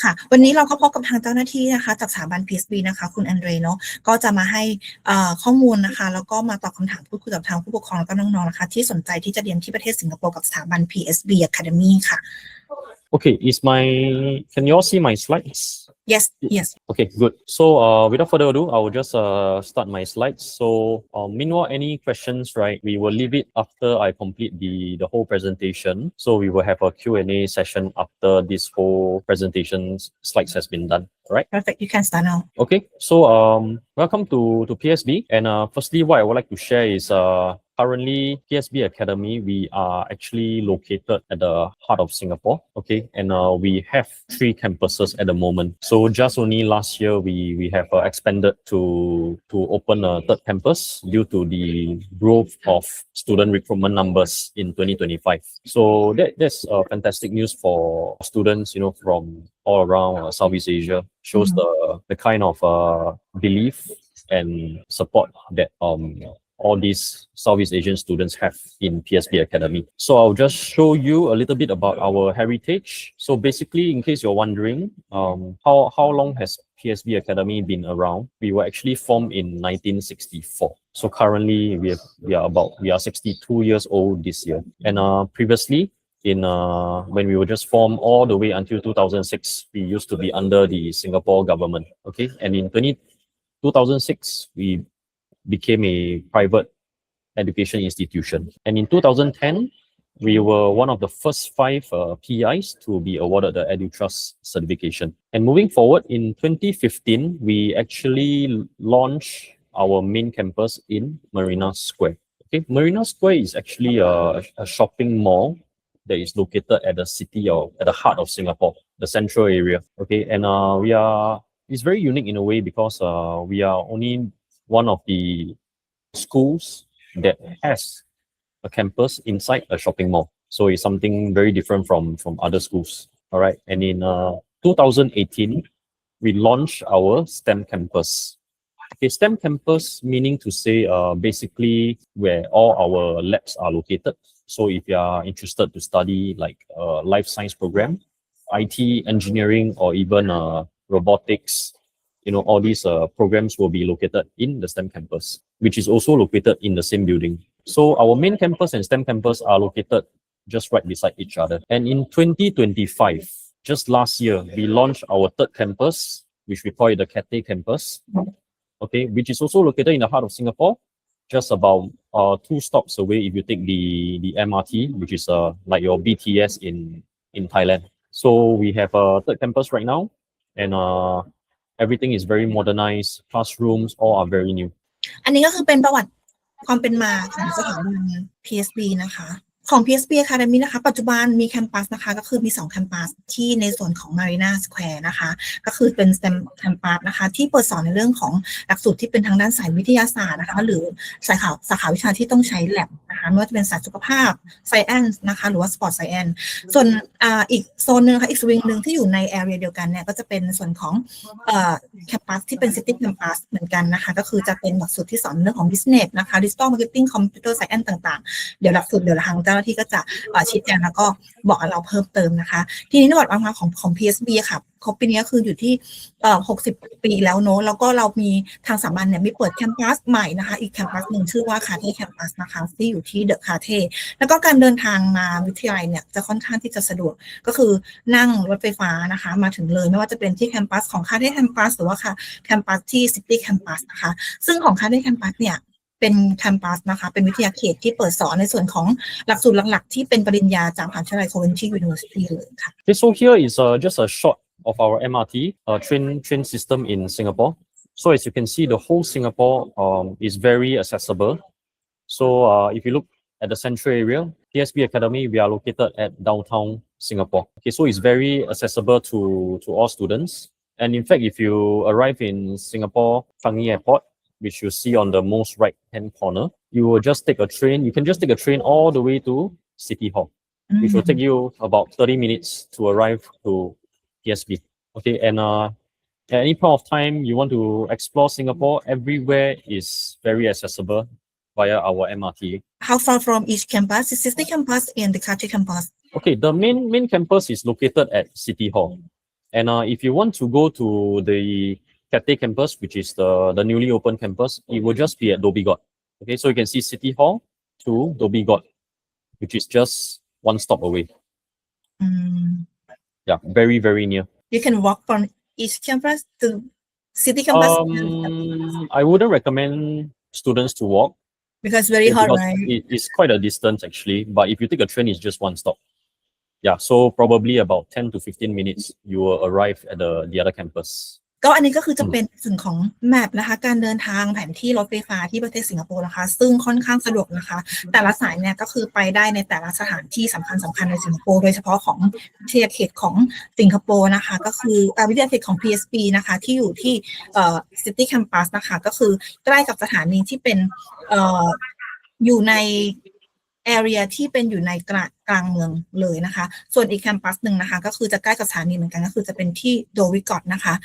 ค่ะวันนี้เราก็พบกับทางเจ้าหน้าที่นะคะจากสถาบัน PSB นะคะคุณอันเดรเนาะก็จะมาให้ข้อมูลนะคะแล้วก็มาตอบคำถามพูดคุยกับทางผู้ปกครองแล้วก็น้องๆนะคะที่สนใจที่จะเรียนที่ประเทศสิงคโปร์กับสถาบัน PSB Academy ค่ะ Okay, can you all see my slides? Yes. Okay, good. So without further ado, I will just start my slides. So meanwhile, any questions, right, we will leave it after I complete the whole presentation. So we will have a Q&A session after this whole presentation slides has been done. All right? Perfect. You can start now. Okay, so welcome to PSB. And firstly, what I would like to share is currently PSB Academy, we are actually located at the heart of Singapore. Okay, and we have 3 campuses at the moment. So just only last year, we have expanded to open a 3rd campus due to the growth of student recruitment numbers in 2025. So that's fantastic news for students, from all around Southeast Asia. Shows the kind of belief and support that all these Southeast Asian students have in PSB Academy. So I'll just show you a little bit about our heritage. So basically, in case you're wondering, how long has PSB Academy been around? We were actually formed in 1964. So currently we are 62 years old this year. And previously, when we were just formed all the way until 2006, we used to be under the Singapore government. Okay, and in 2006, we became a private education institution. And in 2010, we were one of the first 5 PIs to be awarded the EduTrust certification. And moving forward, in 2015, we actually launched our main campus in Marina Square. Okay, Marina Square is actually a shopping mall that is located at the city or at the heart of Singapore, the central area. Okay, and it's very unique in a way because we are only one of the schools that has a campus inside a shopping mall. So it's something very different from other schools. All right, and in 2018, we launched our STEM campus. Okay, STEM campus meaning to say basically where all our labs are located. So if you are interested to study like a life science program, IT, engineering, or even robotics, all these programs will be located in the STEM campus, which is also located in the same building. So our main campus and STEM campus are located just right beside each other. And in 2025, just last year, we launched our 3rd campus, which we call it the Cathay campus, okay, which is also located in the heart of Singapore, just about 2 stops away if you take the MRT, which is like your BTS in Thailand. So we have a 3rd campus right now, and everything is very modernized. Classrooms all are very new. อันนี้ก็คือเป็นประวัติความเป็นมาของสถาบัน PSB นะคะของ PSB Academy นะคะปัจจุบันมีแคมปัสนะคะก็คือมี2แคมปัสที่ในส่วนของ Marina Square นะคะก็คือเป็น STEM แคมปัสนะคะที่เปิดสอนในเรื่องของหลักสูตรที่เป็นทางด้านสายวิทยาศาสตร์นะคะหรือสาขาวิชาที่ต้องใช้ lab นะคะไม่ว่าจะเป็นศาสตร์สุขภาพ Science นะคะหรือว่า Sport Science ส่วนอีกโซนนึงค่ะอีกสวิงนึงที่อยู่ใน area เดียวกันเนี่ยก็จะเป็นส่วนของแคมปัสที่เป็น City Campus เหมือนกันนะคะก็คือจะเป็นหลักสูตรที่สอนเรื่องของ Business นะคะ Digital Marketing Computer Science ต่างๆเดี๋ยวหลักสูตรเดี๋ยวทางเจ้าหน้าที่ก็จะชี้แจงแล้วก็บอกเราเพิ่มเติมนะคะทีนี้ในประวัติความของ PSB ค่ะครบปีนี้ก็คืออยู่ที่60 ปีแล้วเนอะแล้วก็เรามีทางสถาบันเนี่ยมีเปิดแคมปัสใหม่นะคะอีกแคมปัสหนึ่งชื่อว่าคาเท่แคมปัสนะคะที่อยู่ที่เดอะคาเท่แล้วก็การเดินทางมาวิทยาลัยเนี่ยจะค่อนข้างที่จะสะดวกก็คือนั่งรถไฟฟ้านะคะมาถึงเลยไม่ว่าจะเป็นที่แคมปัสของคาเท่แคมปัสหรือว่าแคมปัสที่ซิตี้แคมปัสนะคะซึ่งของคาเท่แคมปัสเนี่ยเป็นแคมปัสนะคะเป็นวิทยาเขตที่เปิดสอนในส่วนของหลักสูตรหลักๆที่เป็นปริญญาจากมหาวิทยาลัย Coventry University เลยค่ะ Okay, so here is just a shot of our MRT train system in Singapore. So as you can see, the whole Singapore is very accessible. So if you look at the central area, PSB Academy, we are located at downtown Singapore. Okay, so it's very accessible to all students. And in fact, if you arrive in Singapore Changi Airport, which you see on the most right-hand corner, you will just take a train. You can just take a train all the way to City Hall, which will take you about 30 minutes to arrive to PSB. Okay, and at any point of time you want to explore Singapore, everywhere is very accessible via our MRT. How far from each campus? The City campus and the Cathay campus. Okay, the main campus is located at City Hall. And if you want to go to the Cathay campus, which is the newly opened campus, it will just be at Dhoby Ghaut. Okay, so you can see City Hall to Dhoby Ghaut, which is just one stop away. Yeah, very, very near. You can walk from each campus to city campus I wouldn't recommend students to walk because very hot, because right? it's quite a distance actually. But if you take a train, it's just one stop. Yeah, so probably about 10 to 15 minutes, you will arrive at the other campus. ก็อันนี้ก็คือจะเป็นส่วนของแมปนะคะการเดินทางแผนที่รถไฟฟ้าที่ประเทศสิงคโปร์นะคะซึ่งค่อนข้างสะดวกนะคะแต่ละสายเนี่ยก็คือไปได้ในแต่ละสถานที่สำคัญในสิงคโปร์โดยเฉพาะของวิทยาเขตของสิงคโปร์นะคะก็คือวิทยาเขตของ PSB นะคะที่อยู่ที่City Campus นะคะก็คือใกล้กับสถานีที่เป็นอยู่ในarea ที่เป็นอยู่ในกลางเมืองเลยนะคะส่วนอีกแคมปัสหนึ่งนะคะก็คือจะใกล้กับสถานีเหมือนกันก็คือจะเป็นที่โดวิกอตนะคะ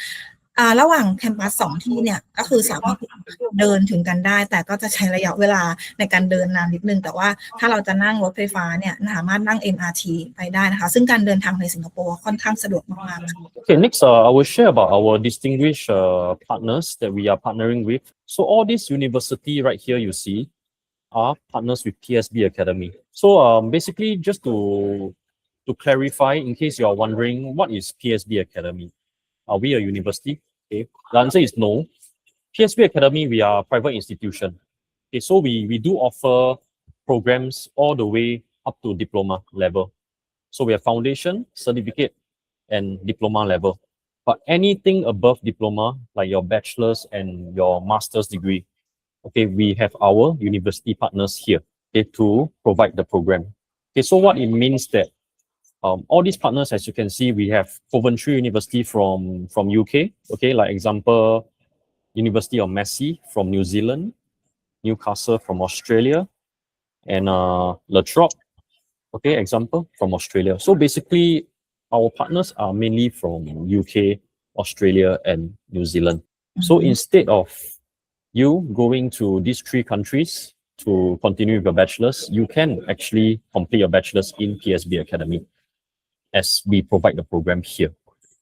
ระหว่างแคมปัส2ที่เนี่ยก็คือสามารถเดินถึงกันได้แต่ก็จะใช้ระยะเวลาในการเดินนานนิดนึงแต่ว่าถ้าเราจะนั่งรถไฟฟ้าเนี่ยสามารถนั่ง MRT ไปได้นะคะซึ่งการเดินทางในสิงคโปร์ค่อนข้างสะดวกมากๆ Okay, next I will share about our distinguished partners that we are partnering with. So all these university right here you see are partners with PSB Academy. So basically just to clarify in case you are wondering what is PSB Academy, are we a university? Okay, the answer is no. PSB Academy, we are a private institution. Okay, so we do offer programs all the way up to diploma level. So we have foundation, certificate, and diploma level. But anything above diploma, like your bachelor's and your master's degree, okay, we have our university partners here, okay, to provide the program. Okay, so what it means that all these partners, as you can see, we have Coventry University from UK, okay, like example, University of Massey from New Zealand, Newcastle from Australia, and La Trobe, okay, example, from Australia. So basically, our partners are mainly from UK, Australia, and New Zealand. So instead of you going to these 3 countries to continue with your bachelor's, you can actually complete your bachelor's in PSB Academy as we provide the program here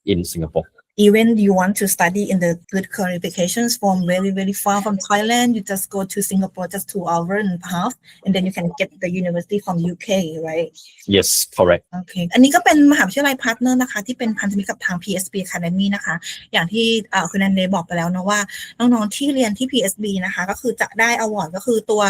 in Singapore. Even you want to study in the good qualifications from very, very far from Thailand, you just go to Singapore just 2 hours and a half, and then you can get the university from UK, right? Yes, correct. Okay. อันนี้ก็เป็นมหาวิทยาลัยพาร์ทเนอร์นะคะที่เป็นพันธมิตรกับทาง PSB Academy นะคะอย่างที่คุณนันเดย์บอกไปแล้วนะว่าน้องๆที่เรียนที่ PSB นะคะก็คือจะได้อวอร์ดก็คือตัว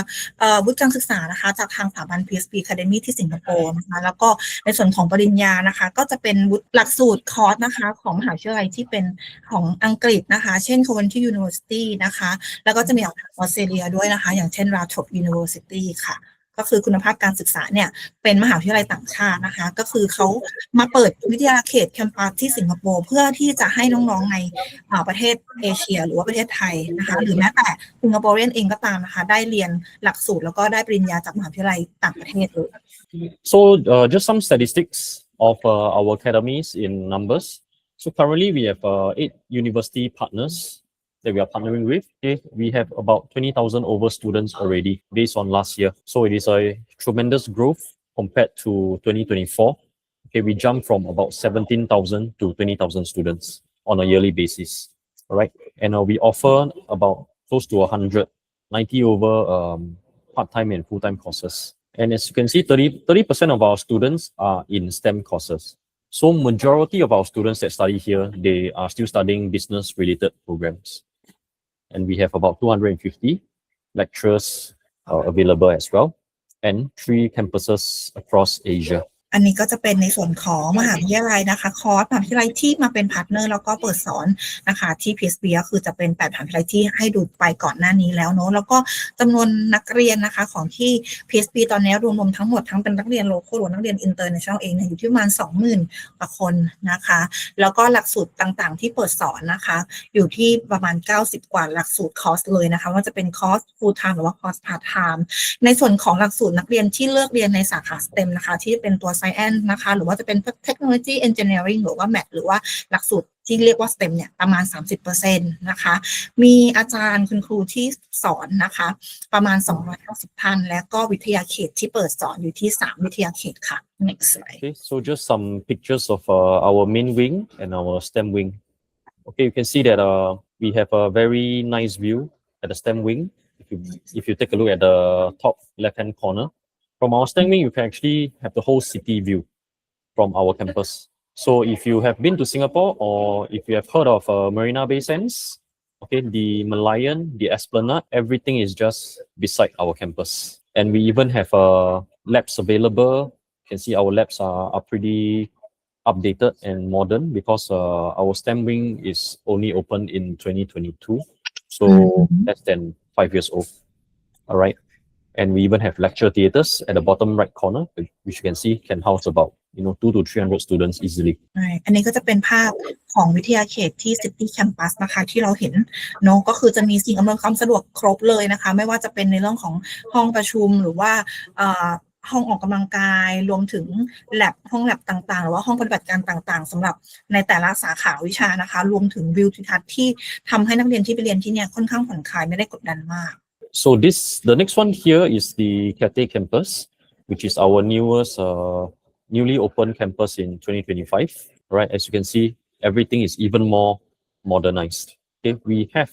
วุฒิการศึกษานะคะจากทางสถาบัน PSB Academy ที่สิงคโปร์นะคะแล้วก็ในส่วนของปริญญานะคะก็จะเป็นหลักสูตรคอร์สนะคะของมหาวิทยาลัยที่เป็นของอังกฤษนะคะเช่น Coventry University นะคะแล้วก็จะมีออสเตรเลียด้วยนะคะอย่างเช่น La Trobe University ค่ะก็คือคุณภาพการศึกษาเนี่ยเป็นมหาวิทยาลัยต่างชาตินะคะก็คือเขามาเปิดวิทยาเขตแคมปัสที่สิงคโปร์เพื่อที่จะให้น้องๆในประเทศเอเชียหรือว่าประเทศไทยนะคะหรือแม้แต่สิงคโปร์เรียนเองก็ตามนะคะได้เรียนหลักสูตรแล้วก็ได้ปริญญาจากมหาวิทยาลัยต่างประเทศเลย So just some statistics of our academies in numbers. So currently we have 8 university partners that we are partnering with. Okay, we have about 20,000 over students already based on last year. So it is a tremendous growth compared to 2024. Okay, we jumped from about 17,000 to 20,000 students on a yearly basis. All right, and we offer about close to 190 over part-time and full-time courses. And as you can see, 30% of our students are in STEM courses. So majority of our students that study here, they are still studying business-related programs. And we have about 250 lecturers available as well, and 3 campuses across Asia. อันนี้ก็จะเป็นในส่วนของมหาวิทยาลัยนะคะคอร์สมหาวิทยาลัยที่มาเป็นพาร์ทเนอร์แล้วก็เปิดสอนนะคะที่ PSB ก็คือจะเป็น8มหาวิทยาลัยที่ให้ดูไปก่อนหน้านี้แล้วเนาะแล้วก็จำนวนนักเรียนนะคะของที่ PSB ตอนนี้รวมทั้งหมดทั้งเป็นนักเรียนโลคอลหรือนักเรียนอินเตอร์เนชั่นแนลเองเนี่ยอยู่ที่ประมาณ 20,000 กว่าคนนะคะแล้วก็หลักสูตรต่างๆที่เปิดสอนนะคะอยู่ที่ประมาณ90 กว่าหลักสูตรคอร์สเลยนะคะว่าจะเป็นคอร์ส full time หรือว่าคอร์ส part time ในส่วนของหลักสูตรนักเรียนที่เลือกเรียนในสาขา STEM นะคะที่เป็นตัว Science นะคะหรือว่าจะเป็น Technology Engineering หรือว่า Math หรือว่าหลักสูตรที่เรียกว่า STEM เนี่ยประมาณ 30% นะคะมีอาจารย์คุณครูที่สอนนะคะประมาณ290ท่านและก็วิทยาเขตที่เปิดสอนอยู่ที่3วิทยาเขตค่ะ next slide Okay, so just some pictures of our main wing and our STEM wing. Okay, you can see that we have a very nice view at the STEM wing. If you take a look at the top left-hand corner, from our STEM wing, you can actually have the whole city view from our campus. So if you have been to Singapore or if you have heard of Marina Bay Sands, okay, the Merlion, the Esplanade, everything is just beside our campus. And we even have labs available. You can see our labs are pretty updated and modern because our STEM wing is only opened in 2022. So less than 5 years old. All right. And we even have lecture theaters at the bottom right corner, which you can see can house about 200 to 300 students easily. อันนี้ก็จะเป็นภาพของวิทยาเขตที่ City Campus นะคะที่เราเห็นเนาะก็คือจะมีสิ่งอำนวยความสะดวกครบเลยนะคะไม่ว่าจะเป็นในเรื่องของห้องประชุมหรือว่าห้องออกกำลังกายรวมถึงห้องแลบต่างๆหรือว่าห้องปฏิบัติการต่างๆสำหรับในแต่ละสาขาวิชานะคะรวมถึงวิวทิวทัศน์ที่ทำให้นักเรียนที่ไปเรียนที่เนี่ยค่อนข้างผ่อนคลายไม่ได้กดดันมาก So the next one here is the Cathay campus, which is our newly opened campus in 2025. Right, as you can see, everything is even more modernized. Okay, we have,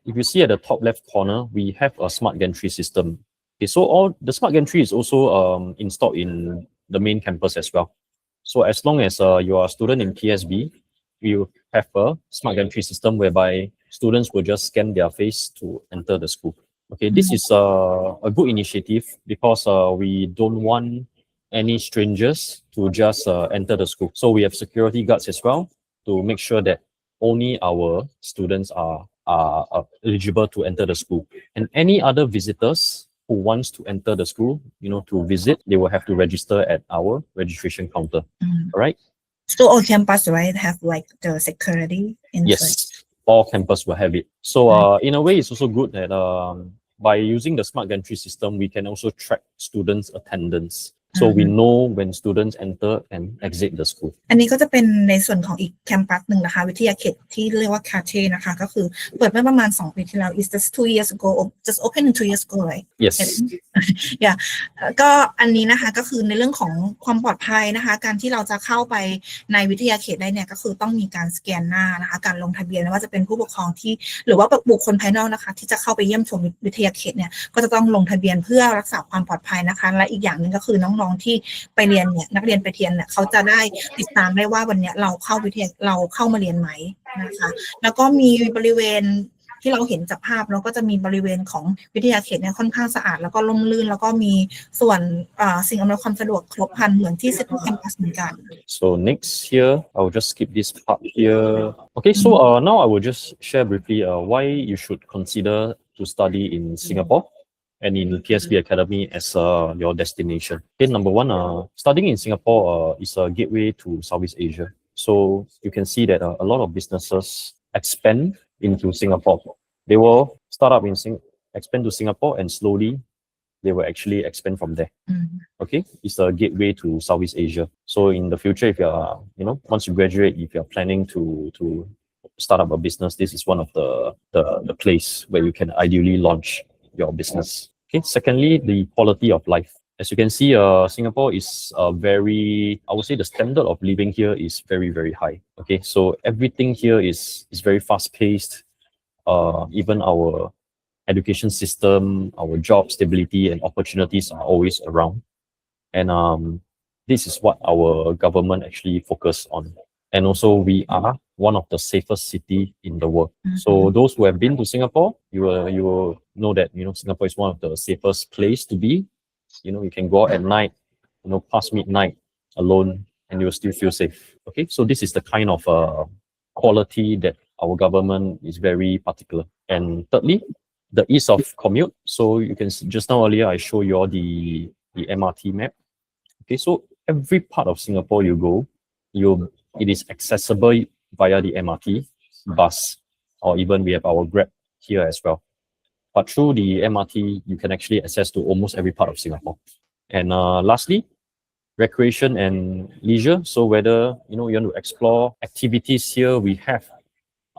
if you see at the top left corner, we have a smart gantry system. Okay, so all the smart gantry is also installed in the main campus as well. So as long as you are a student in PSB, we have a smart gantry system whereby students will just scan their face to enter the school. Okay, this is a good initiative because we don't want any strangers to just enter the school. So we have security guards as well to make sure that only our students are eligible to enter the school. And any other visitors who wants to enter the school, to visit, they will have to register at our registration counter. All right? So all campus, right, have like the security inside? Yes, all campus will have it. So in a way, it's also good that by using the smart gantry system, we can also track students' attendance. So we know when students enter and exit the school. อันนี้ก็จะเป็นในส่วนของอีกแคมปัสหนึ่งนะคะวิทยาเขตที่เรียกว่าคาเทนะคะก็คือเปิดเมื่อประมาณ2 ปีที่แล้ว is just 2 years ago just opened in 2 years ago right Yes. yeah ก็อันนี้นะคะก็คือในเรื่องของความปลอดภัยนะคะการที่เราจะเข้าไปในวิทยาเขตได้เนี่ยก็คือต้องมีการสแกนหน้านะคะการลงทะเบียนไม่ว่าจะเป็นผู้ปกครองที่หรือว่าบุคคลภายนอกนะคะที่จะเข้าไปเยี่ยมชมวิทยาเขตเนี่ยก็จะต้องลงทะเบียนเพื่อรักษาความปลอดภัยนะคะและอีกอย่างหนึ่งก็คือน้องๆที่ไปเรียนเนี่ยนักเรียนไปเรียนเนี่ยเขาจะได้ติดตามได้ว่าวันนี้เราเข้ามาเรียนไหมนะคะแล้วก็มีบริเวณที่เราเห็นจากภาพแล้วก็จะมีบริเวณของวิทยาเขตเนี่ยค่อนข้างสะอาดแล้วก็ร่มรื่นแล้วก็มีส่วนสิ่งอำนวยความสะดวกครบครันเหมือนที่ City Campus เหมือนกัน So next here, I will just skip this part here. Okay, so now I will just share briefly why you should consider to study in Singapore.And in PSB Academy as your destination. Okay, number one, studying in Singapore is a gateway to Southeast Asia. So you can see that a lot of businesses expand into Singapore. They will start up expand to Singapore and slowly they will actually expand from there. Okay, it's a gateway to Southeast Asia. So in the future, if you are, once you graduate, if you are planning to start up a business, this is one of the place where you can ideally launch your business. Okay. Secondly, the quality of life. As you can see, Singapore is I would say the standard of living here is very, very high. Okay, so everything here is very fast paced. Even our education system, our job stability and opportunities are always around. And this is what our government actually focus on. And also we are one of the safest city in the world. So those who have been to Singapore, you will know that Singapore is one of the safest place to be. You can go out at night, past midnight alone, and you will still feel safe. Okay, so this is the kind of quality that our government is very particular. And thirdly, the ease of commute. So you can see just now earlier I show you all the MRT map. Okay, so every part of Singapore you go, it is accessible via the MRT, bus, or even we have our Grab here as well. But through the MRT, you can actually access to almost every part of Singapore. And lastly, recreation and leisure. So whether you want to explore activities here, we have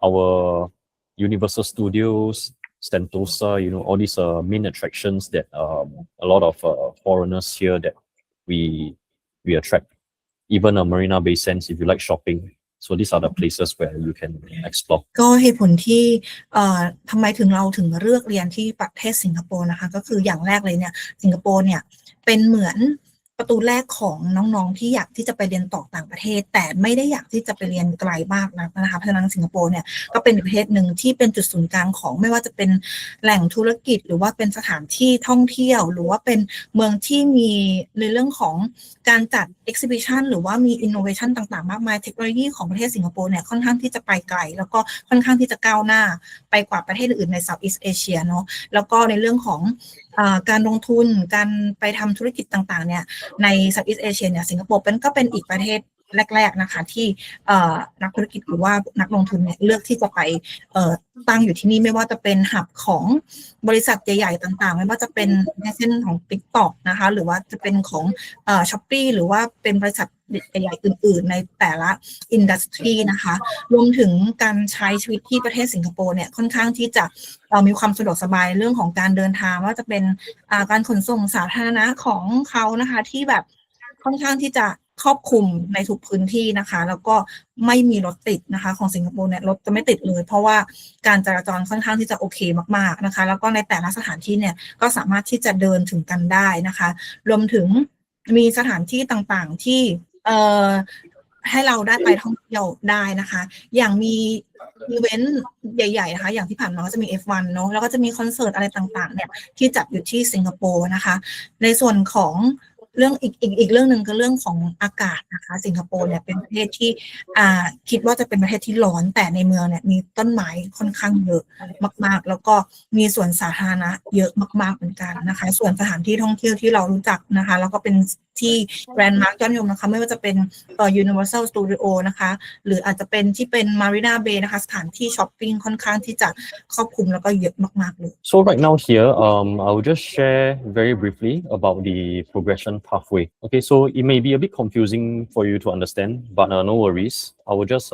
our Universal Studios, Sentosa, all these main attractions that a lot of foreigners here that we attract. Even Marina Bay Sands if you like shopping. So these are the places where you can explore. ก็เหตุผลที่ทำไมเราถึงเลือกเรียนที่ประเทศสิงคโปร์นะคะก็คืออย่างแรกเลยเนี่ยสิงคโปร์เนี่ยเป็นเหมือนประตูแรกของน้องๆที่อยากที่จะไปเรียนต่อต่างประเทศแต่ไม่ได้อยากที่จะไปเรียนไกลมากนะคะเพราะฉะนั้นสิงคโปร์เนี่ยก็เป็นประเทศหนึ่งที่เป็นจุดศูนย์กลางของไม่ว่าจะเป็นแหล่งธุรกิจหรือว่าเป็นสถานที่ท่องเที่ยวหรือว่าเป็นเมืองที่มีในเรื่องของการจัด exhibition หรือว่ามี innovation ต่างๆมากมายเทคโนโลยีของประเทศสิงคโปร์เนี่ยค่อนข้างที่จะไปไกลแล้วก็ค่อนข้างที่จะก้าวหน้าไปกว่าประเทศอื่นใน Southeast Asia เนาะแล้วก็ในเรื่องของการลงทุนการไปทำธุรกิจต่างๆเนี่ยใน Southeast Asia เนี่ยสิงคโปร์ก็เป็นอีกประเทศแรกๆนะคะที่นักธุรกิจหรือว่านักลงทุนเนี่ยเลือกที่จะไปตั้งอยู่ที่นี่ไม่ว่าจะเป็นหับของบริษัทใหญ่ๆต่างๆไม่ว่าจะเป็นในเส้นของ TikTok นะคะหรือว่าจะเป็นของShopee หรือว่าเป็นบริษัทใหญ่ๆอื่นๆในแต่ละอินดัสทรีนะคะรวมถึงการใช้ชีวิตที่ประเทศสิงคโปร์เนี่ยค่อนข้างที่จะมีความสะดวกสบายเรื่องของการเดินทางว่าจะเป็นการขนส่งสาธารณะของเขานะคะที่แบบค่อนข้างที่จะครอบคลุมในทุกพื้นที่นะคะแล้วก็ไม่มีรถติดนะคะของสิงคโปร์เนี่ยรถจะไม่ติดเลยเพราะว่าการจราจรค่อนข้างที่จะโอเคมากๆนะคะแล้วก็ในแต่ละสถานที่เนี่ยก็สามารถที่จะเดินถึงกันได้นะคะรวมถึงมีสถานที่ต่างๆที่ให้เราได้ไปท่องเที่ยวได้นะคะอย่างมีอีเวนต์ใหญ่ๆนะคะอย่างที่ผ่านมาก็จะมี F1 เนาะแล้วก็จะมีคอนเสิร์ตอะไรต่างๆเนี่ยที่จัดอยู่ที่สิงคโปร์นะคะในส่วนของเรื่องอีกเรื่องหนึ่งก็เรื่องของอากาศนะคะสิงคโปร์เนี่ยเป็นประเทศที่คิดว่าจะเป็นประเทศที่ร้อนแต่ในเมืองเนี่ยมีต้นไม้ค่อนข้างเยอะมากๆแล้วก็มีสวนสาธารณะเยอะมากๆเหมือนกันนะคะส่วนสถานที่ท่องเที่ยวที่เรารู้จักนะคะแล้วก็เป็นที่แบรนด์มาร์คยอดนิยมนะคะไม่ว่าจะเป็นUniversal Studio นะคะหรืออาจจะเป็นที่เป็น Marina Bay นะคะสถานที่ช้อปปิ้งค่อนข้างที่จะครอบคลุมแล้วก็เยอะมากๆเลย So right now here I will just share very briefly about the progression pathway. Okay, so it may be a bit confusing for you to understand, but no worries. I will just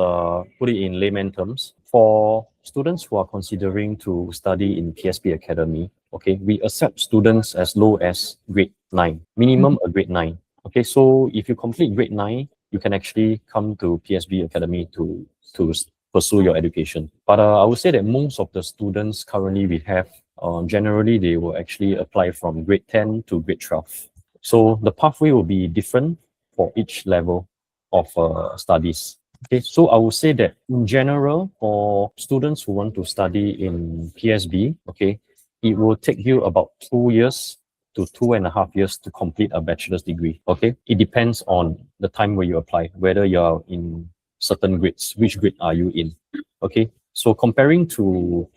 put it in layman terms. For students who are considering to study in PSB Academy, okay, we accept students as low as grade 9, minimum a grade 9. Okay, so if you complete grade 9, you can actually come to PSB Academy to pursue your education. But I would say that most of the students currently we have, generally they will actually apply from grade 10 to grade 12. So the pathway will be different for each level of studies. Okay, so I would say that in general, for students who want to study in PSB, okay, it will take you about 2 years to 2.5 years to complete a bachelor's degree. Okay, it depends on the time where you apply, whether you're in certain grades, which grade are you in? Okay, so comparing to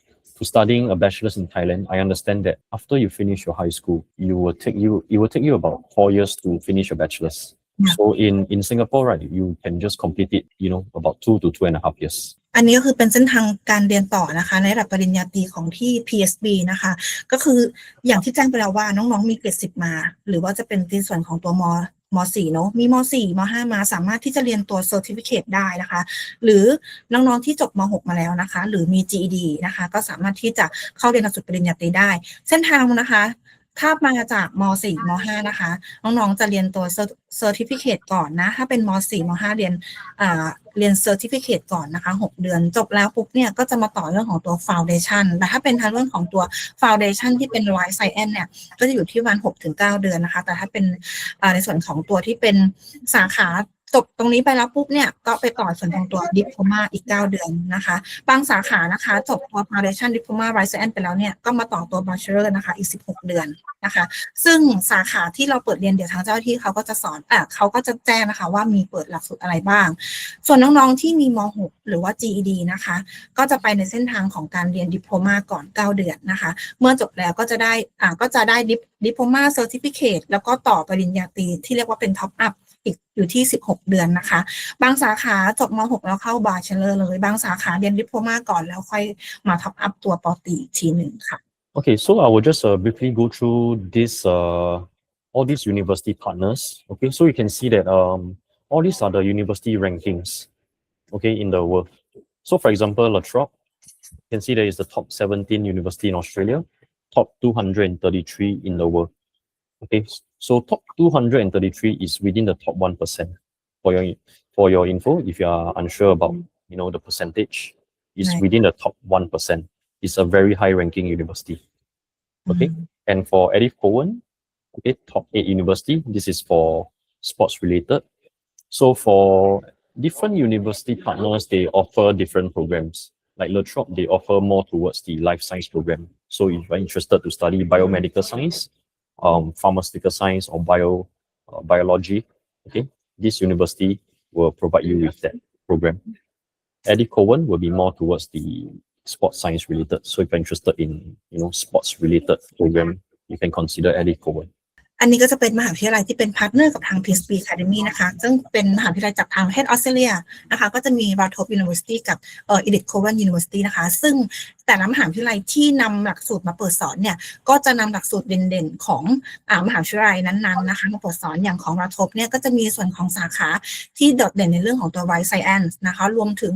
studying a bachelor's in Thailand, I understand that after you finish your high school, it will take you about 4 years to finish your bachelor's. Yeah. So in Singapore, right, you can just complete it, about 2 to 2.5 years. อันนี้ก็คือเป็นเส้นทางการเรียนต่อนะคะในระดับปริญญาตรีของที่ PSB นะคะก็คืออย่างที่แจ้งไปแล้วว่าน้องๆมีเกรด10มาหรือว่าจะเป็นในส่วนของตัวม.4 เนาะมีม.4 ม.5 มาสามารถที่จะเรียนตัว Certificate ได้นะคะหรือน้องๆที่จบม.6 มาแล้วนะคะหรือมี GED นะคะก็สามารถที่จะเข้าเรียนหลักสูตรปริญญาตรีได้เส้นทางนะคะถ้ามาจากม.4 ม.5 นะคะน้องๆจะเรียนตัว Certificate ก่อนนะถ้าเป็นม.4 ม.5 เรียน Certificate ก่อนนะคะ6 เดือนจบแล้วปุ๊บเนี่ยก็จะมาต่อเรื่องของตัว Foundation แต่ถ้าเป็นทางเรื่องของตัว Foundation ที่เป็น Life Science เนี่ยก็จะอยู่ที่ประมาณ 6-9 เดือนนะคะแต่ถ้าเป็นในส่วนของตัวที่เป็นสาขาจบตรงนี้ไปแล้วปุ๊บเนี่ยก็ไปต่อส่วนของตัวดิปโลมาอีก9 เดือนนะคะบางสาขานะคะจบตัว Foundation Diploma Life Science ไปแล้วเนี่ยก็มาต่อตัว Bachelor นะคะอีก16 เดือนนะคะซึ่งสาขาที่เราเปิดเรียนเดี๋ยวทางเจ้าหน้าที่เขาก็จะสอนเขาก็จะแจ้งนะคะว่ามีเปิดหลักสูตรอะไรบ้างส่วนน้องๆที่มีม.6 หรือว่า GED นะคะก็จะไปในเส้นทางของการเรียนดิปโลมาก่อน9 เดือนนะคะเมื่อจบแล้วก็จะได้ดิปโลมา Certificate แล้วก็ต่อปริญญาตรีที่เรียกว่าเป็น Top Upอีกอยู่ที่16 เดือนนะคะบางสาขาจบม.6 แล้วเข้า Bachelor เลยบางสาขาเรียนดิปโลมาก่อนแล้วค่อยมา Top Up ตัวป.ตรีอีกทีหนึ่งค่ะ Okay, so I will just briefly go through this all these university partners. Okay, so you can see that all these are the university rankings, okay, in the world. So for example, La Trobe, you can see there is the top 17 university in Australia, top 233 in the world. Okay, so top 233 is within the top 1%. For your info, if you are unsure about the percentage, is Right. within the top 1%. It's a very high ranking university. Okay, and for Edith Cowan, okay, top 8 university. This is for sports related. So for different university partners, they offer different programs. Like La Trobe, they offer more towards the life science program. So if you're interested to study biomedical science, pharmaceutical science, or biology, okay, this university will provide you with that program. Edith Cowan will be more towards the sports science related. So if you're interested in sports related program, you can consider Edith Cowan. อันนี้ก็จะเป็นมหาวิทยาลัยที่เป็นพาร์ทเนอร์กับทาง PSB Academy นะคะซึ่งเป็นมหาวิทยาลัยจากทางประเทศออสเตรเลียนะคะก็จะมี Rathop University กับEdith Cowan University นะคะซึ่งแต่ละมหาวิทยาลัยที่นำหลักสูตรมาเปิดสอนเนี่ยก็จะนำหลักสูตรเด่นๆของมหาวิทยาลัยนั้นๆนะคะมาเปิดสอนอย่างของ Rathop เนี่ยก็จะมีส่วนของสาขาที่โดดเด่นในเรื่องของตัว Life Science นะคะรวมถึง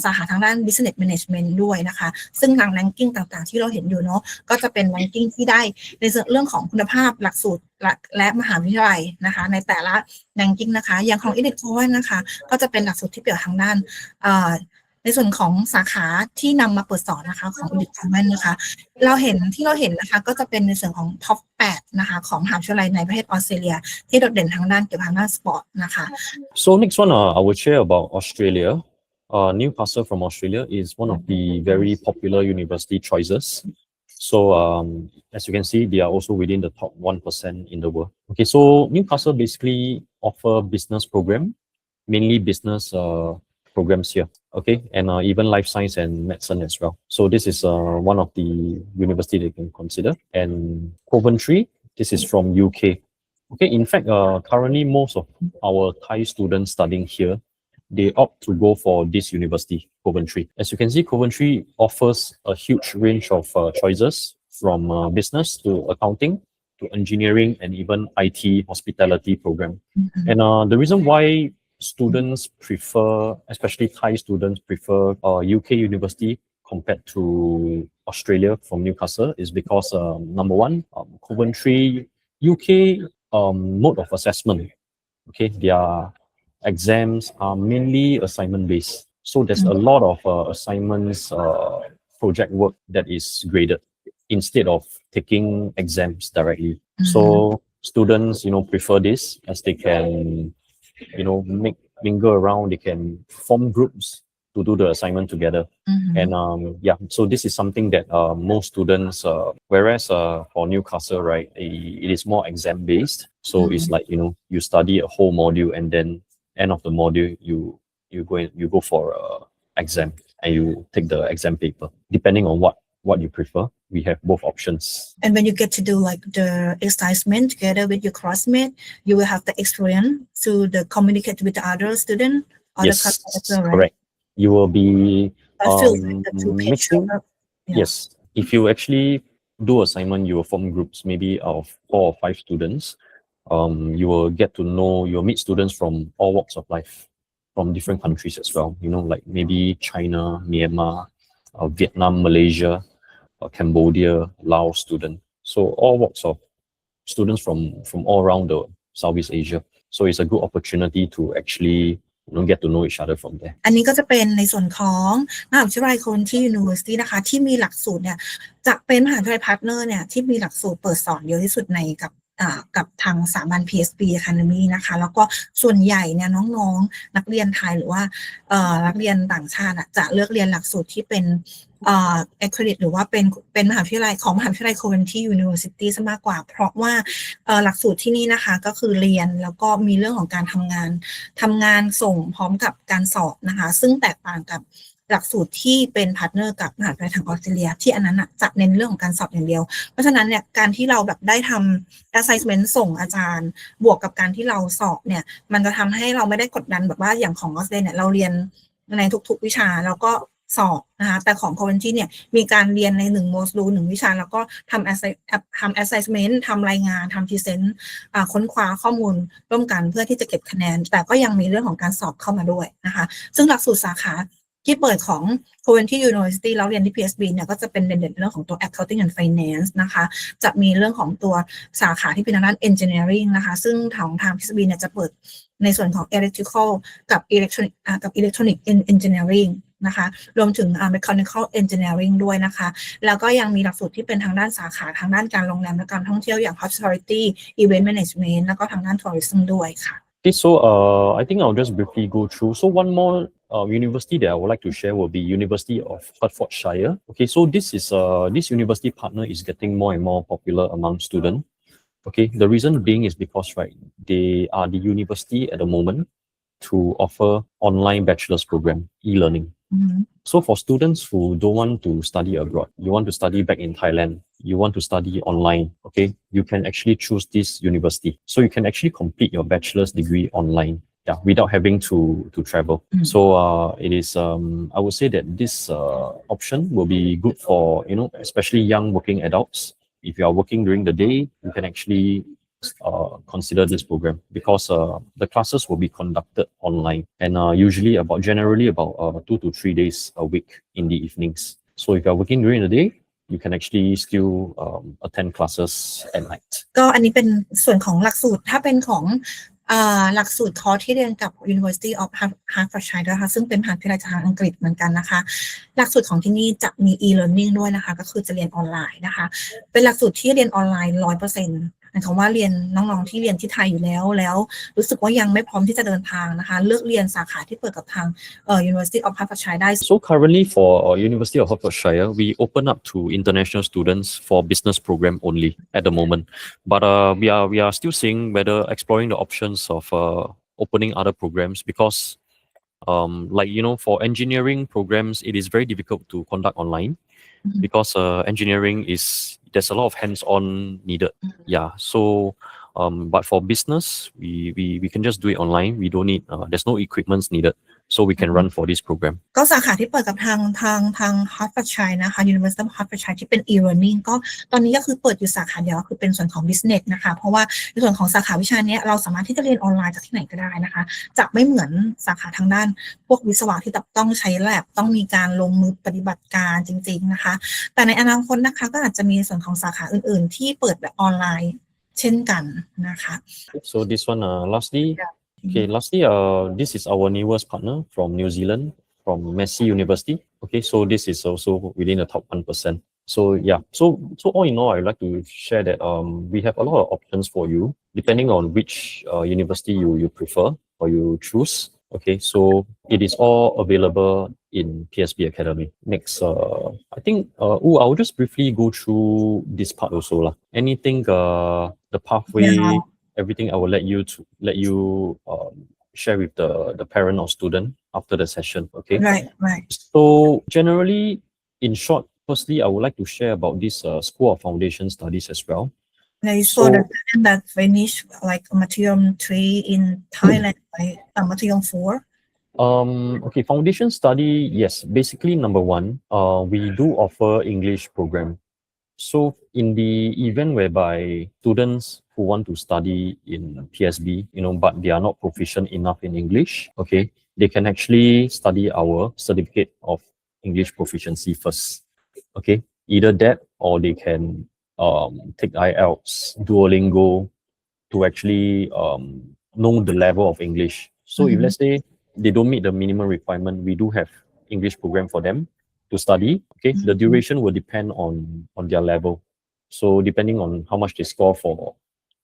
สาขาทางด้าน Business Management ด้วยนะคะซึ่งทาง ranking ต่างๆที่เราเห็นอยู่เนาะก็จะเป็น ranking ที่ได้ในเรื่องของคุณภาพหลักสูตรและมหาวิทยาลัยนะคะในแต่ละ ranking นะคะอย่างของ Edith Cowan นะคะก็จะเป็นหลักสูตรที่เกี่ยวทางด้านในส่วนของสาขาที่นำมาเปิดสอนนะคะของ Edith Cowan นะคะเราเห็นนะคะก็จะเป็นในส่วนของ top 8นะคะของมหาวิทยาลัยในประเทศออสเตรเลียที่โดดเด่นทางด้านเกี่ยวกับทางด้านสปอร์ตนะคะ So next one I will share about Australia. Newcastle from Australia is one of the very popular university choices. So as you can see, they are also within the top 1% in the world. Okay, so Newcastle basically offer business program, mainly business programs here. Okay, and even life science and medicine as well. So this is one of the university they can consider. And Coventry, this is from UK. Okay, in fact, currently most of our Thai students studying here, they opt to go for this university, Coventry. As you can see, Coventry offers a huge range of choices from business to accounting to engineering and even IT hospitality program. And the reason why students prefer, especially Thai students prefer UK university compared to Australia from Newcastle is because number one, Coventry, UK mode of assessment, okay, their exams are mainly assignment based. So there's a lot of assignments, project work that is graded instead of taking exams directly. So students, prefer this as they can, mingle around, they can form groups to do the assignment together. And so this is something that most students, whereas for Newcastle, right, it is more exam based. So it's like, you study a whole module and then end of the module, you go for exam and you take the exam paper. Depending on what you prefer, we have both options. And when you get to do like the assignment together with your classmate, you will have the experience to communicate with the other student or Yes, the classmate as well, right? correct. You will be mixing. Yes, if you actually do assignment, you will form groups maybe of 4 or 5 students. You will get to know, you'll meet students from all walks of life, from different countries as well. Like maybe China, Myanmar, Vietnam, Malaysia, Cambodia, Laos student. So all walks of students from all around the Southeast Asia. So it's a good opportunity to actually get to know each other from there. อันนี้ก็จะเป็นในส่วนของมหาวิทยาลัยคนที่ University นะคะที่มีหลักสูตรเนี่ยจะเป็นมหาวิทยาลัยพาร์ทเนอร์เนี่ยที่มีหลักสูตรเปิดสอนเยอะที่สุดในกับทางสถาบัน PSB Academy นะคะแล้วก็ส่วนใหญ่เนี่ยน้องๆนักเรียนไทยหรือว่านักเรียนต่างชาติจะเลือกเรียนหลักสูตรที่เป็นaccredit หรือว่าเป็นมหาวิทยาลัยของมหาวิทยาลัย Coventry University ซะมากกว่าเพราะว่าหลักสูตรที่นี่นะคะก็คือเรียนแล้วก็มีเรื่องของการทำงานส่งพร้อมกับการสอบนะคะซึ่งแตกต่างกับหลักสูตรที่เป็นพาร์ทเนอร์กับมหาวิทยาลัยทางออสเตรเลียที่อันนั้นจะเน้นเรื่องของการสอบอย่างเดียวเพราะฉะนั้นเนี่ยการที่เราแบบได้ทำ assignment ส่งอาจารย์บวกกับการที่เราสอบเนี่ยมันจะทำให้เราไม่ได้กดดันแบบว่าอย่างของออสเตรเลียเนี่ยเราเรียนในทุกๆวิชาแล้วก็ สอบนะคะแต่ของ Coventry เนี่ยมีการเรียนใน1 module 1วิชาแล้วก็ทำ assessment ทำรายงานทำ present ค้นคว้าข้อมูลร่วมกันเพื่อที่จะเก็บคะแนนแต่ก็ยังมีเรื่องของการสอบเข้ามาด้วยนะคะซึ่งหลักสูตรสาขาที่เปิดของ Coventry University แล้วเรียนที่ PSB เนี่ยก็จะเป็นเด่นๆเรื่องของตัว Accounting and Finance นะคะจะมีเรื่องของตัวสาขาที่เป็นทางด้าน Engineering นะคะซึ่งทาง PSB เนี่ยจะเปิดในส่วนของ Electrical กับ Electronic Engineering นะคะรวมถึงMechanical Engineering ด้วยนะคะแล้วก็ยังมีหลักสูตรที่เป็นทางด้านสาขาทางด้านการโรงแรมและการท่องเที่ยวอย่าง Hospitality Event Management แล้วก็ทางด้าน Tourism ด้วยค่ะ Okay, so I think I'll just briefly go through. So one more university that I would like to share will be University of Hertfordshire. Okay, so this university partner is getting more and more popular among students. Okay, the reason being is because they are the university at the moment to offer online bachelor's program, e-learning. Mm-hmm. So for students who don't want to study abroad, you want to study back in Thailand, you want to study online, okay, you can actually choose this university. So you can actually complete your bachelor's degree online, without having to travel. Mm-hmm. So it is, I would say that this option will be good for, especially young working adults. If you are working during the day, you can actually consider this program because the classes will be conducted online and generally about 2 to 3 days a week in the evenings. So if you are working during the day, you can actually still attend classes at night. ก็อันนี้เป็นส่วนของหลักสูตรถ้าเป็นของหลักสูตรคอร์สที่เรียนกับ University of Hertfordshire นะคะซึ่งเป็นมหาวิทยาลัยทางอังกฤษเหมือนกันนะคะหลักสูตรของที่นี่จะมี e-learning ด้วยนะคะก็คือจะเรียนออนไลน์นะคะเป็นหลักสูตรที่เรียนออนไลน์ 100%หมายความว่าเรียนน้องๆที่เรียนที่ไทยอยู่แล้วรู้สึกว่ายังไม่พร้อมที่จะเดินทางนะคะเลือกเรียนสาขาที่เปิดกับทาง University of Hertfordshire ได้ So currently for University of Hertfordshire, we open up to international students for business program only at the moment. But we are still seeing whether exploring the options of opening other programs because for engineering programs, it is very difficult to conduct online because engineering there's a lot of hands-on needed. Yeah. So but for business, we can just do it online. We don't need there's no equipments needed. So we can run for this program. ก็สาขาที่เปิดกับทาง Hertfordshire นะคะ University of Hertfordshire ที่เป็น e-learning ก็ตอนนี้ก็คือเปิดอยู่สาขาเดียวคือเป็นส่วนของ business นะคะเพราะว่าในส่วนของสาขาวิชานี้เราสามารถที่จะเรียนออนไลน์จากที่ไหนก็ได้นะคะจะไม่เหมือนสาขาทางด้านพวกวิศวะที่ต้องใช้ lab ต้องมีการลงมือปฏิบัติการจริงๆนะคะแต่ในอนาคตนะคะก็อาจจะมีส่วนของสาขาอื่นๆที่เปิดแบบออนไลน์เช่นกันนะคะ So this one lastly, this is our newest partner from New Zealand, from Massey University. Okay, so this is also within the top 1%. So all in all, I'd like to share that we have a lot of options for you, depending on which university you prefer or you choose. Okay, so it is all available in PSB Academy. Next, I think I'll just briefly go through this part also lah. Anything the pathway. Yeah. Everything I will let you share with the parent or student after the session. Okay. Right. So generally, in short, firstly, I would like to share about this School of Foundation Studies as well. So the student that finish like Materium 3 in Thailand, right? Materium 4. Okay, foundation study, yes. Basically, number one, we do offer English program. So in the event whereby students who want to study in PSB, but they are not proficient enough in English, okay, they can actually study our certificate of English proficiency first. Okay, either that or they can take IELTS, Duolingo to actually know the level of English. So if let's say they don't meet the minimum requirement, we do have English program for them to study. Okay, the duration will depend on their level. So depending on how much they score for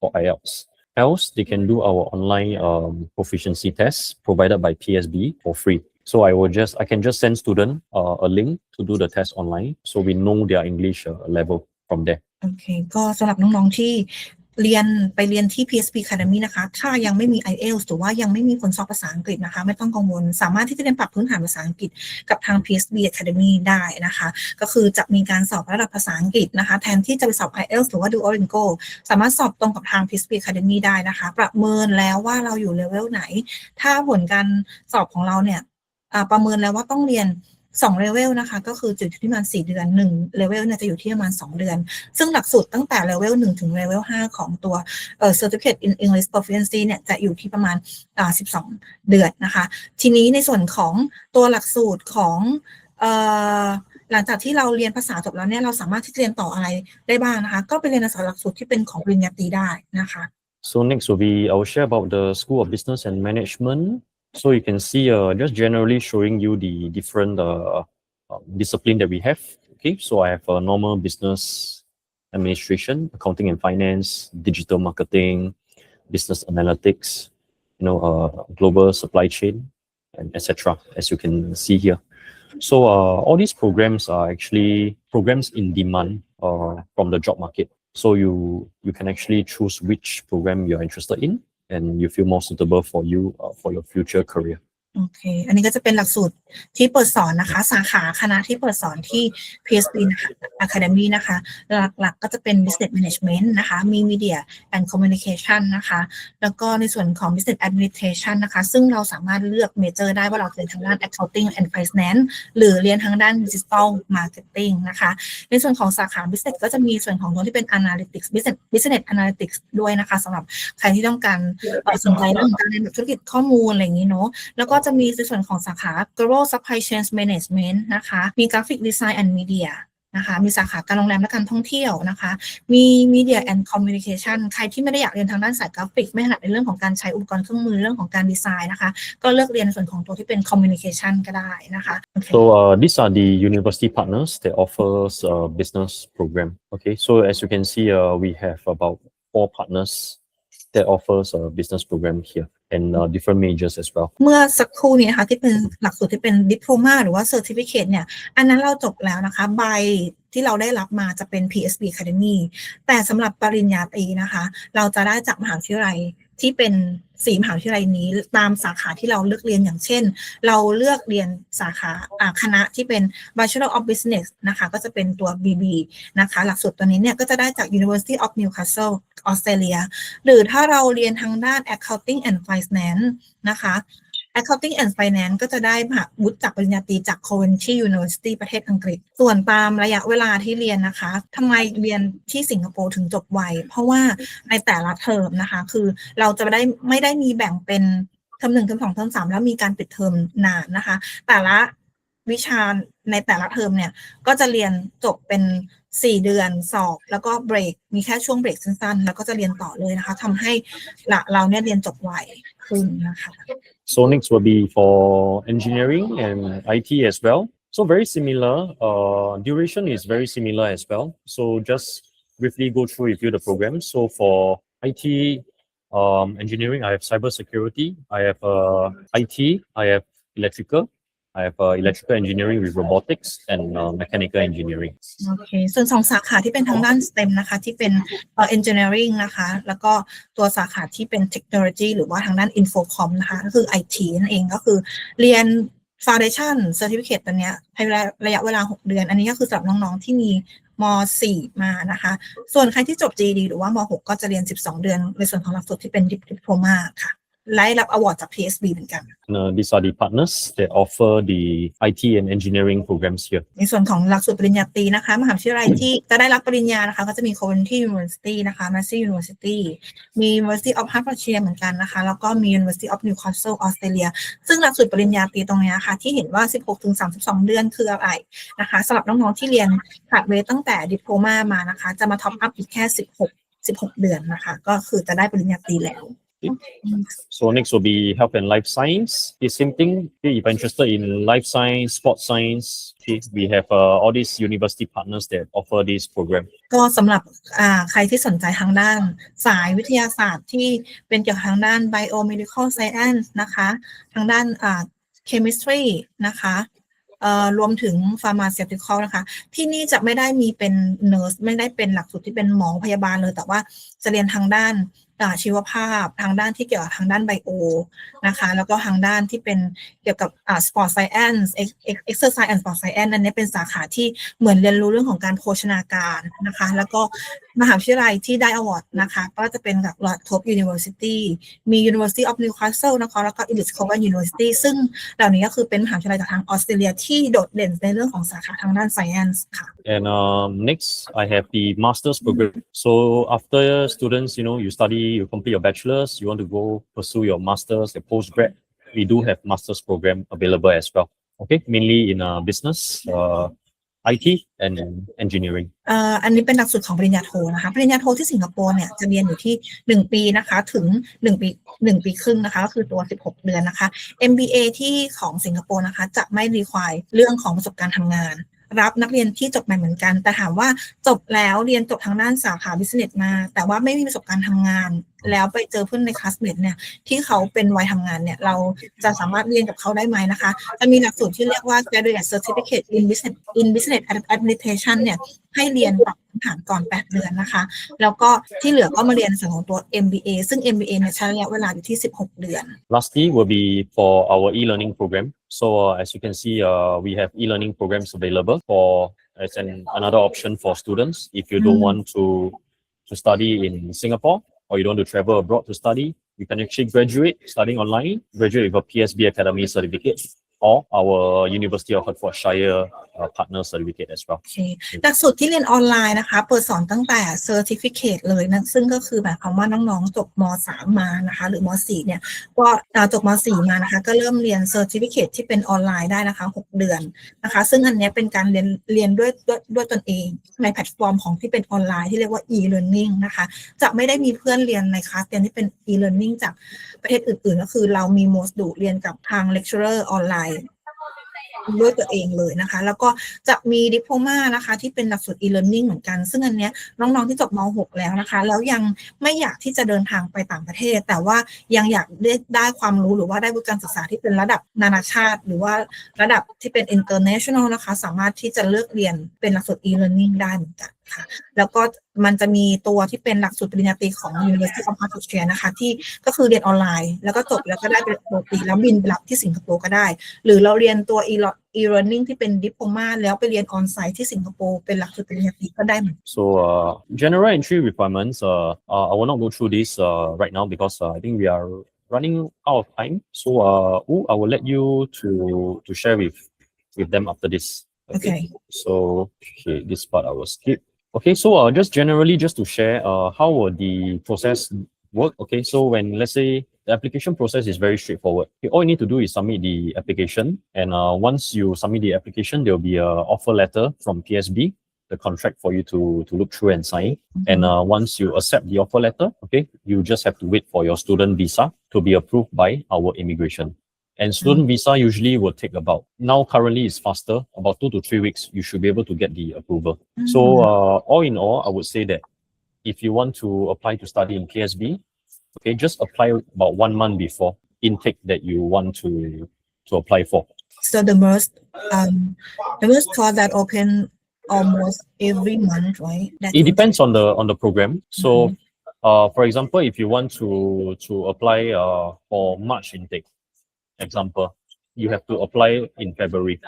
IELTS. Else they can do our online proficiency test provided by PSB for free. So I can just send student a link to do the test online, so we know their English level from there. Okay, ก็สำหรับน้องๆที่ไปเรียนที่ PSB Academy นะคะถ้ายังไม่มี IELTS หรือว่ายังไม่มีผลสอบภาษาอังกฤษนะคะไม่ต้องกังวลสามารถที่จะเรียนปรับพื้นฐานภาษาอังกฤษกับทาง PSB Academy ได้นะคะก็คือจะมีการสอบระดับภาษาอังกฤษนะคะแทนที่จะไปสอบ IELTS หรือว่า Duolingo สามารถสอบตรงกับทาง PSB Academy ได้นะคะประเมินแล้วว่าเราอยู่เลเวลไหนถ้าผลการสอบของเราเนี่ยประเมินแล้วว่าต้องเรียน 2เลเวลนะคะก็คือจะอยู่ที่ประมาณ4เดือน1เลเวลเนี่ยจะอยู่ที่ประมาณ2เดือนซึ่งหลักสูตรตั้งแต่เลเวล1ถึงเลเวล5ของตัวCertificate in English Proficiency เนี่ยจะอยู่ที่ประมาณ12เดือนนะคะทีนี้ในส่วนของตัวหลักสูตรของหลังจากที่เราเรียนภาษาจบแล้วเนี่ยเราสามารถที่จะเรียนต่ออะไรได้บ้างนะคะก็ไปเรียนหลักสูตรที่เป็นของปริญญาตรีได้นะคะ So next will be I will share about the School of Business and Management. So you can see just generally showing you the different discipline that we have. Okay, so I have normal business administration, accounting and finance, digital marketing, business analytics, global supply chain, and etc. As you can see here. So all these programs are actually programs in demand from the job market. So you can actually choose which program you're interested in and you feel more suitable for you for your future career. โอเคอันนี้ก็จะเป็นหลักสูตรที่เปิดสอนนะคะสาขาคณะที่เปิดสอนที่ PSB นะคะ Academy นะคะหลักๆก็จะเป็น Business Management นะคะมี Media and Communication นะคะแล้วก็ในส่วนของ Business Administration นะคะซึ่งเราสามารถเลือกเมเจอร์ได้ว่าเราเรียนทางด้าน Accounting and Finance หรือเรียนทางด้าน Digital Marketing นะคะในส่วนของสาขา Business ก็จะมีส่วนของตัวที่เป็น Analytics Business Analytics ด้วยนะคะสำหรับใครที่ต้องการสนใจเรื่องของการเรียนแบบธุรกิจข้อมูลอะไรอย่างนี้เนาะแล้วก็จะมีในส่วนของสาขา Global Supply Chain Management นะคะมี Graphic Design and Media นะคะมีสาขาการโรงแรมและการท่องเที่ยวนะคะมี Media and Communication ใครที่ไม่ได้อยากเรียนทางด้านสายกราฟิกไม่ถนัดในเรื่องของการใช้อุปกรณ์เครื่องมือเรื่องของการดีไซน์นะคะก็เลือกเรียนในส่วนของตัวที่เป็น Communication ก็ได้นะคะ So these are the university partners that offers business program. Okay, so as you can see, we have about 4 partners that offers a business program here and different majors as well. เมื่อสักครู่นี้นะคะที่เป็นหลักสูตรที่เป็นดิโพลมาหรือว่า Certificate เนี่ยอันนั้นเราจบแล้วนะคะใบที่เราได้รับมาจะเป็น PSB Academy แต่สำหรับปริญญาตรีนะคะเราจะได้จากมหาวิทยาลัยที่เป็น4มหาวิทยาลัยนี้ตามสาขาที่เราเลือกเรียนอย่างเช่นเราเลือกเรียนสาขาคณะที่เป็น Bachelor of Business นะคะก็จะเป็นตัว BB นะคะหลักสูตรตัวนี้เนี่ยก็จะได้จาก University of Newcastle ออสเตรเลียหรือถ้าเราเรียนทางด้าน Accounting and Finance นะคะ Accounting and Finance ก็จะได้วุฒิจากปริญญาตรีจาก Coventry University ประเทศอังกฤษส่วนตามระยะเวลาที่เรียนนะคะทำไมเรียนที่สิงคโปร์ถึงจบไวเพราะว่าในแต่ละเทอมนะคะคือเราจะไม่ได้มีแบ่งเป็นเทอม1เทอม2เทอม3แล้วมีการปิดเทอมนานนะคะแต่ละวิชาในแต่ละเทอมเนี่ยก็จะเรียนจบเป็น4เดือนสอบแล้วก็เบรกมีแค่ช่วงเบรกสั้นๆแล้วก็จะเรียนต่อเลยนะคะทำให้เราเนี่ยเรียนจบไวขึ้นนะคะ So next will be for engineering and IT as well. So very similar. Duration is very similar as well. So just briefly go through with you the program. So for IT engineering, I have cybersecurity. I have IT. I have electrical. I have electrical engineering with robotics and mechanical engineering. โอเคส่วน2สาขาที่เป็นทางด้าน STEM นะคะที่เป็นengineering นะคะแล้วก็ตัวสาขาที่เป็น technology หรือว่าทางด้าน infocom นะคะก็คือ IT นั่นเองก็คือเรียน foundation certificate ตัวเนี้ยใช้ระยะเวลา6เดือนอันนี้ก็คือสำหรับน้องๆที่มีม.4 มานะคะส่วนใครที่จบ GED หรือว่าม.6 ก็จะเรียน12เดือนในส่วนของหลักสูตรที่เป็น diploma ค่ะได้รับอวอร์ดจาก PSB เหมือนกัน These are the partners that offer the IT and engineering programs here. ในส่วนของหลักสูตรปริญญาตรีนะคะมหาวิทยาลัยที่จะได้รับปริญญานะคะก็จะมี Coventry University นะคะ Massey University มี University of Hertfordshire เหมือนกันนะคะแล้วก็มี University of Newcastle ออสเตรเลียซึ่งหลักสูตรปริญญาตรีตรงนี้ค่ะที่เห็นว่า 16-32 เดือนคืออะไรนะคะสำหรับน้องๆที่เรียนขาดเวทตั้งแต่ดิโพลมามานะคะจะมาท็อปอัพอีกแค่16เดือนนะคะก็คือจะได้ปริญญาตรีแล้ว So next will be health and life science. The same thing. Okay, if you're interested in life science, sports science, okay, we have all these university partners that offer this program. ก็สำหรับใครที่สนใจทางด้านสายวิทยาศาสตร์ที่เป็นเกี่ยวกับทางด้าน biomedical science นะคะทางด้านchemistry นะคะรวมถึง pharmaceutical นะคะที่นี่จะไม่ได้มีเป็น nurse ไม่ได้เป็นหลักสูตรที่เป็นหมอพยาบาลเลยแต่ว่าจะเรียนทางด้าน ชีวภาพทางด้านที่เกี่ยวกับทางด้านไบโอนะคะแล้วก็ทางด้านที่เป็นเกี่ยวกับsport science exercise and sport science อันนี้เป็นสาขาที่เหมือนเรียนรู้เรื่องของการโภชนาการนะคะแล้วก็มหาวิทยาลัยที่ได้อวอร์ดนะคะก็จะเป็นกับ Top University มี University of Newcastle นะคะแล้วก็ Elite Scotland University ซึ่งเหล่านี้ก็คือเป็นมหาวิทยาลัยจากทางออสเตรเลียที่โดดเด่นในเรื่องของสาขาทางด้าน science ค่ะ And next, I have the master's program. So after students, you study, you complete your bachelor's, you want to go pursue your master's, your postgrad, we do have master's program available as well. Okay, mainly in business, IT, and engineering. อันนี้เป็นหลักสูตรของปริญญาโทนะคะปริญญาโทที่สิงคโปร์เนี่ยจะเรียนอยู่ที่1 ปีนะคะถึง1 ปีครึ่งนะคะก็คือตัว16 เดือนนะคะ MBA ที่ของสิงคโปร์นะคะจะไม่รีควายเรื่องของประสบการณ์ทำงานรับนักเรียนที่จบใหม่เหมือนกันแต่ถามว่าจบแล้วเรียนจบทางด้านสาขา business มาแต่ว่าไม่มีประสบการณ์ทำงานแล้วไปเจอเพื่อนในคลาสเมทเนี่ยที่เขาเป็นวัยทำงานเนี่ยเราจะสามารถเรียนกับเขาได้ไหมนะคะจะมีหลักสูตรที่เรียกว่า graduate certificate in business administration เนี่ยให้เรียนปรับพื้นฐานก่อน8 เดือนนะคะแล้วก็ที่เหลือก็มาเรียนในส่วนของตัว MBA ซึ่ง MBA เนี่ยใช้ระยะเวลาอยู่ที่16 เดือน Lastly will be for our e-learning program. So as you can see, we have e-learning programs available as another option for students. If you don't want to study in Singapore or you don't want to travel abroad to study, you can actually graduate studying online, graduate with a PSB Academy certificate or our University of Hertfordshire partner certificate as well. หลักสูตรที่เรียนออนไลน์นะคะเปิดสอนตั้งแต่ certificate เลยนะซึ่งก็คือหมายความว่าน้องๆจบม.3 มานะคะหรือม.4 เนี่ยก็จบม.4 มานะคะก็เริ่มเรียน certificate ที่เป็นออนไลน์ได้นะคะ6 เดือนนะคะซึ่งอันนี้เป็นการเรียนด้วยตนเองในแพลตฟอร์มของที่เป็นออนไลน์ที่เรียกว่า e-learning นะคะจะไม่ได้มีเพื่อนเรียนในคลาสเรียนที่เป็น e-learning จากประเทศอื่นๆก็คือเรามีโมดูลเรียนกับทาง lecturer ออนไลน์ด้วยตัวเองเลยนะคะแล้วก็จะมีดิโพมานะคะที่เป็นหลักสูตร e-learning เหมือนกันซึ่งอันเนี้ยน้องๆที่จบม.6 แล้วนะคะแล้วยังไม่อยากที่จะเดินทางไปต่างประเทศแต่ว่ายังอยากได้ความรู้หรือว่าได้การศึกษาที่เป็นระดับนานาชาติหรือว่าระดับที่เป็น international นะคะสามารถที่จะเลือกเรียนเป็นหลักสูตร e-learning ได้เหมือนกันค่ะแล้วก็มันจะมีตัวที่เป็นหลักสูตรปริญญาตรีของ University of Hertfordshire นะคะที่ก็คือเรียนออนไลน์แล้วก็จบแล้วก็ได้เป็นปกติแล้วบินไปรับที่สิงคโปร์ก็ได้หรือเราเรียนตัว e-learning ที่เป็นดิโพมาแล้วไปเรียนออนไซต์ที่สิงคโปร์เป็นหลักสูตรปริญญาตรีก็ได้เหมือนกัน So general entry requirements, I will not go through this right now because I think we are running out of time. So I will let you to share with them after this. Okay. So this part I will skip. Okay, so just generally just to share how will the process work. Okay, so when let's say the application process is very straightforward. Okay, all you need to do is submit the application, and once you submit the application, there will be a offer letter from PSB, the contract for you to look through and sign. And once you accept the offer letter, okay, you just have to wait for your student visa to be approved by our immigration. And student visa usually will take now currently it's faster, about 2 to 3 weeks, you should be able to get the approval. So all in all, I would say that if you want to apply to study in PSB, okay, just apply about 1 month before intake that you want to apply for. So the most course that open almost every month, right? It depends on the program. So for example, if you want to apply for March intake, example, you have to apply in February.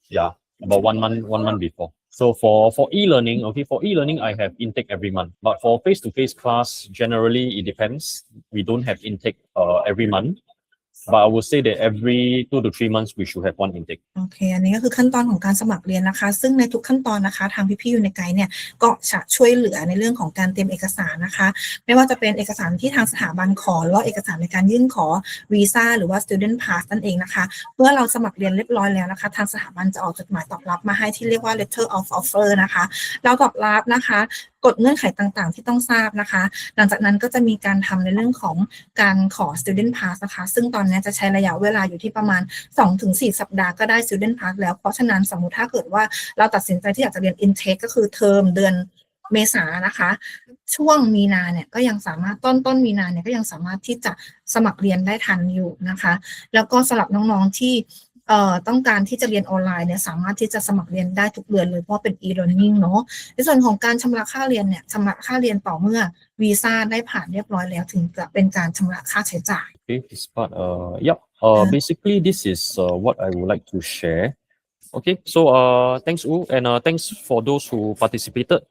Yeah, about 1 month before. So for e-learning, okay, for e-learning, I have intake every month. But for face-to-face class, generally it depends. We don't have intake every month. But I would say that every 2 to 3 months we should have 1 intake. โอเคอันนี้ก็คือขั้นตอนของการสมัครเรียนนะคะซึ่งในทุกขั้นตอนนะคะทางพี่ๆUniguideเนี่ยก็จะช่วยเหลือในเรื่องของการเตรียมเอกสารนะคะไม่ว่าจะเป็นเอกสารที่ทางสถาบันขอหรือว่าเอกสารในการยื่นขอวีซ่าหรือว่า student pass นั่นเองนะคะเมื่อเราสมัครเรียนเรียบร้อยแล้วนะคะทางสถาบันจะออกจดหมายตอบรับมาให้ที่เรียกว่า letter of offer นะคะเราตอบรับนะคะกฎเงื่อนไขต่างๆที่ต้องทราบนะคะหลังจากนั้นก็จะมีการทำในเรื่องของการขอ student pass นะคะซึ่งตอนนี้จะใช้ระยะเวลาอยู่ที่ประมาณ 2-4 สัปดาห์ก็ได้ student pass แล้วเพราะฉะนั้นสมมุติถ้าเกิดว่าเราตัดสินใจที่อยากจะเรียน intake ก็คือเทอมเดือนเมษายนนะคะช่วงมีนาเนี่ยก็ยังสามารถต้นมีนาเนี่ยก็ยังสามารถที่จะสมัครเรียนได้ทันอยู่นะคะแล้วก็สำหรับน้องๆที่ ต้องการที่จะเรียนออนไลน์เนี่ยสามารถที่จะสมัครเรียนได้ทุกเดือนเลยเพราะเป็น e-learning เนาะในส่วนของการชำระค่าเรียนเนี่ยชำระค่าเรียนต่อเมื่อวีซ่าได้ผ่านเรียบร้อยแล้วถึงจะเป็นการชำระค่าใช้จ่าย Okay, this part, yep. Basically, this is what I would like to share. Okay, so thanks U and thanks for those who participated.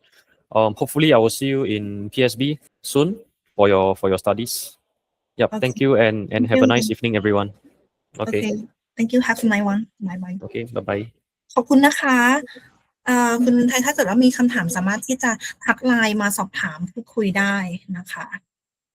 Hopefully I will see you in PSB soon for your studies. Yep, thank Okay. you and have a nice evening, everyone. Okay. Thank you. Have a nice one. Bye bye. Okay, bye bye. ขอบคุณนะคะคุณไทยถ้าเกิดว่ามีคำถามสามารถที่จะทักไลน์มาสอบถามพูดคุยได้นะคะ